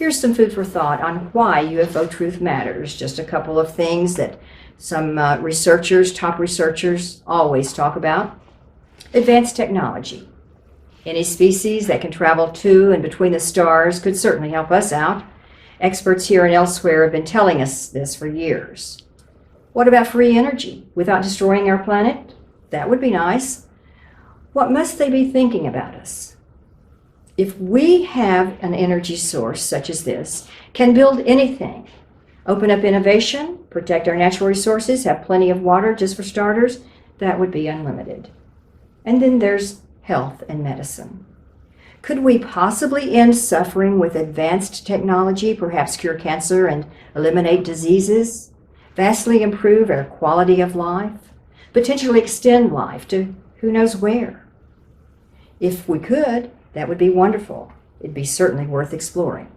Here's some food for thought on why UFO truth matters. Just a couple of things that some top researchers, always talk about. Advanced technology. Any species that can travel to and between the stars could certainly help us out. Experts here and elsewhere have been telling us this for years. What about free energy without destroying our planet? That would be nice. What must they be thinking about us? If we have an energy source such as this, can build anything, open up innovation, protect our natural resources, have plenty of water just for starters, that would be unlimited. And then there's health and medicine. Could we possibly end suffering with advanced technology, perhaps cure cancer and eliminate diseases, vastly improve our quality of life, potentially extend life to who knows where? If we could, that would be wonderful. It'd be certainly worth exploring.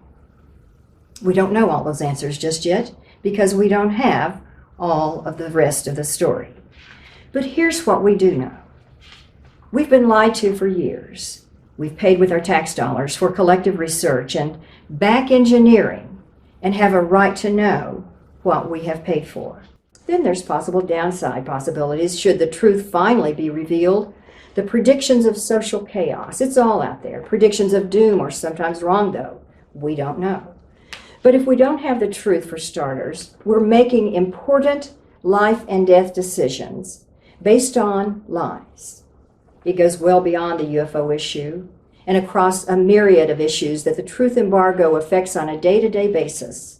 We don't know all those answers just yet because we don't have all of the rest of the story. But here's what we do know. We've been lied to for years. We've paid with our tax dollars for collective research and back engineering and have a right to know what we have paid for. Then there's possible downside possibilities should the truth finally be revealed. The predictions of social chaos, it's all out there. Predictions of doom are sometimes wrong, though. We don't know. But if we don't have the truth, for starters, we're making important life and death decisions based on lies. It goes well beyond the UFO issue and across a myriad of issues that the truth embargo affects on a day-to-day basis,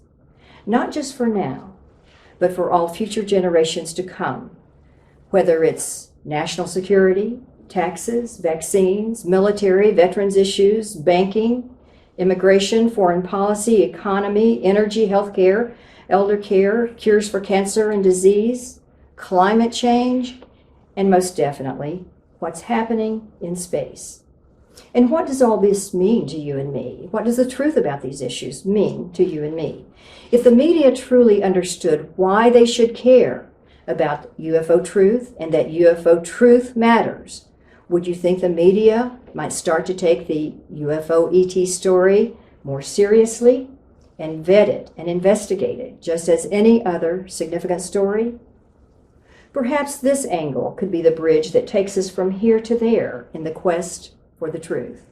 not just for now, but for all future generations to come, whether it's national security, taxes, vaccines, military, veterans issues, banking, immigration, foreign policy, economy, energy, healthcare, elder care, cures for cancer and disease, climate change, and most definitely, what's happening in space. And what does all this mean to you and me? What does the truth about these issues mean to you and me? If the media truly understood why they should care about UFO truth and that UFO truth matters, would you think the media might start to take the UFO ET story more seriously and vet it and investigate it just as any other significant story? Perhaps this angle could be the bridge that takes us from here to there in the quest for the truth.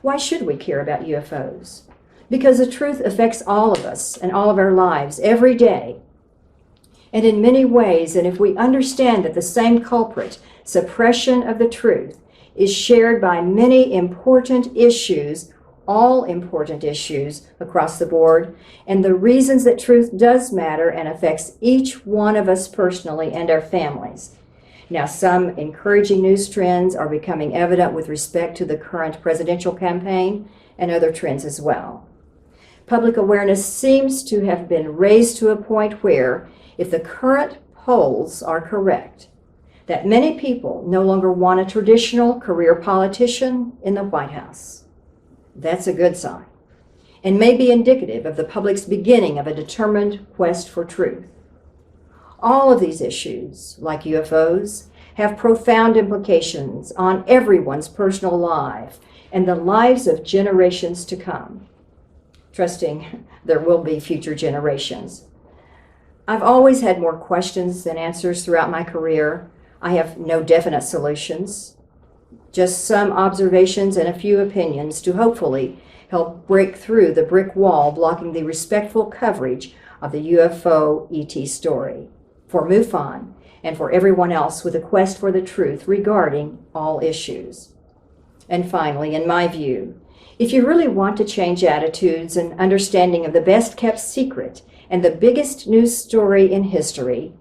Why should we care about UFOs? Because the truth affects all of us and all of our lives every day. And in many ways, and if we understand that the same culprit, suppression of the truth, is shared by many important issues, all important issues across the board, and the reasons that truth does matter and affects each one of us personally and our families. Now, some encouraging news trends are becoming evident with respect to the current presidential campaign and other trends as well. Public awareness seems to have been raised to a point where, if the current polls are correct, that many people no longer want a traditional career politician in the White House. That's a good sign, and may be indicative of the public's beginning of a determined quest for truth. All of these issues, like UFOs, have profound implications on everyone's personal life and the lives of generations to come, trusting there will be future generations. I've always had more questions than answers throughout my career. I have no definite solutions, just some observations and a few opinions to hopefully help break through the brick wall blocking the respectful coverage of the UFO ET story for MUFON and for everyone else with a quest for the truth regarding all issues. And finally, in my view, if you really want to change attitudes and understanding of the best-kept secret and the biggest news story in history,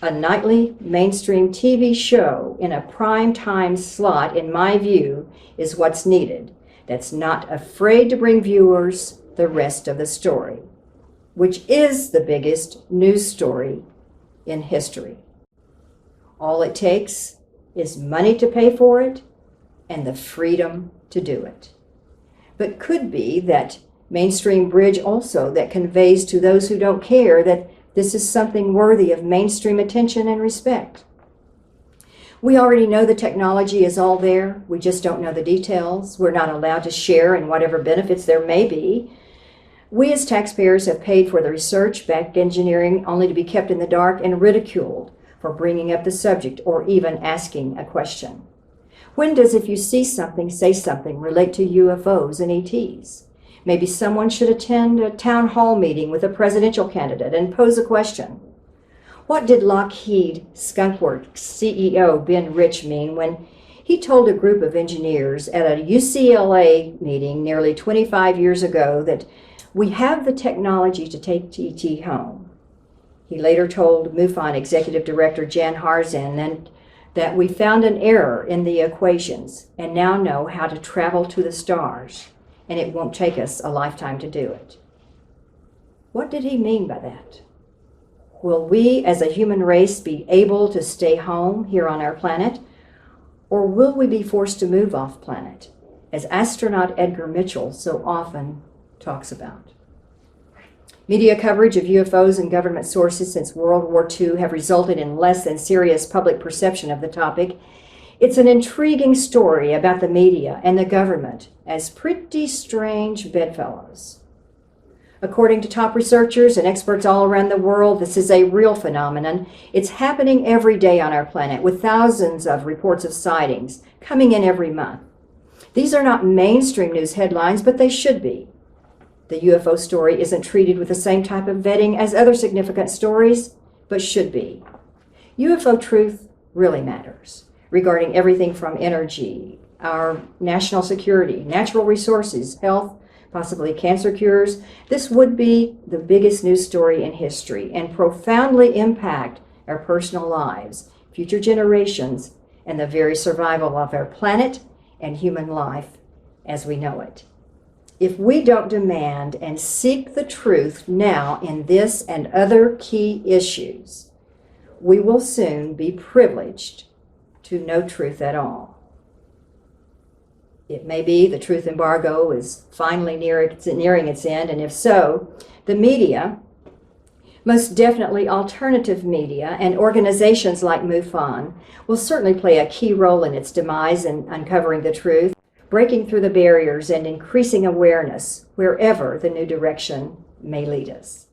a nightly mainstream TV show in a prime time slot, in my view, is what's needed. That's not afraid to bring viewers the rest of the story, which is the biggest news story in history. All it takes is money to pay for it and the freedom to do it. But could be that mainstream bridge also that conveys to those who don't care that this is something worthy of mainstream attention and respect. We already know the technology is all there. We just don't know the details. We're not allowed to share in whatever benefits there may be. We as taxpayers have paid for the research, back engineering, only to be kept in the dark and ridiculed for bringing up the subject or even asking a question. When does "if you see something, say something" relate to UFOs and ETs? Maybe someone should attend a town hall meeting with a presidential candidate and pose a question. What did Lockheed Skunk Works CEO Ben Rich mean when he told a group of engineers at a UCLA meeting nearly 25 years ago that we have the technology to take ET home? He later told MUFON Executive Director Jan Harzan that we found an error in the equations and now know how to travel to the stars, and it won't take us a lifetime to do it. What did he mean by that? Will we as a human race be able to stay home here on our planet, or will we be forced to move off planet, as astronaut Edgar Mitchell so often talks about? Media coverage of UFOs and government sources since World War II have resulted in less than serious public perception of the topic. It's an intriguing story about the media and the government as pretty strange bedfellows. According to top researchers and experts all around the world, this is a real phenomenon. It's happening every day on our planet, with thousands of reports of sightings coming in every month. These are not mainstream news headlines, but they should be. The UFO story isn't treated with the same type of vetting as other significant stories, but should be. UFO truth really matters, regarding everything from energy, our national security, natural resources, health, possibly cancer cures. This would be the biggest news story in history and profoundly impact our personal lives, future generations, and the very survival of our planet and human life as we know it. If we don't demand and seek the truth now in this and other key issues, we will soon be privileged to no truth at all. It may be the truth embargo is finally nearing its end, and if so, the media, most definitely alternative media and organizations like MUFON, will certainly play a key role in its demise in uncovering the truth, breaking through the barriers and increasing awareness wherever the new direction may lead us.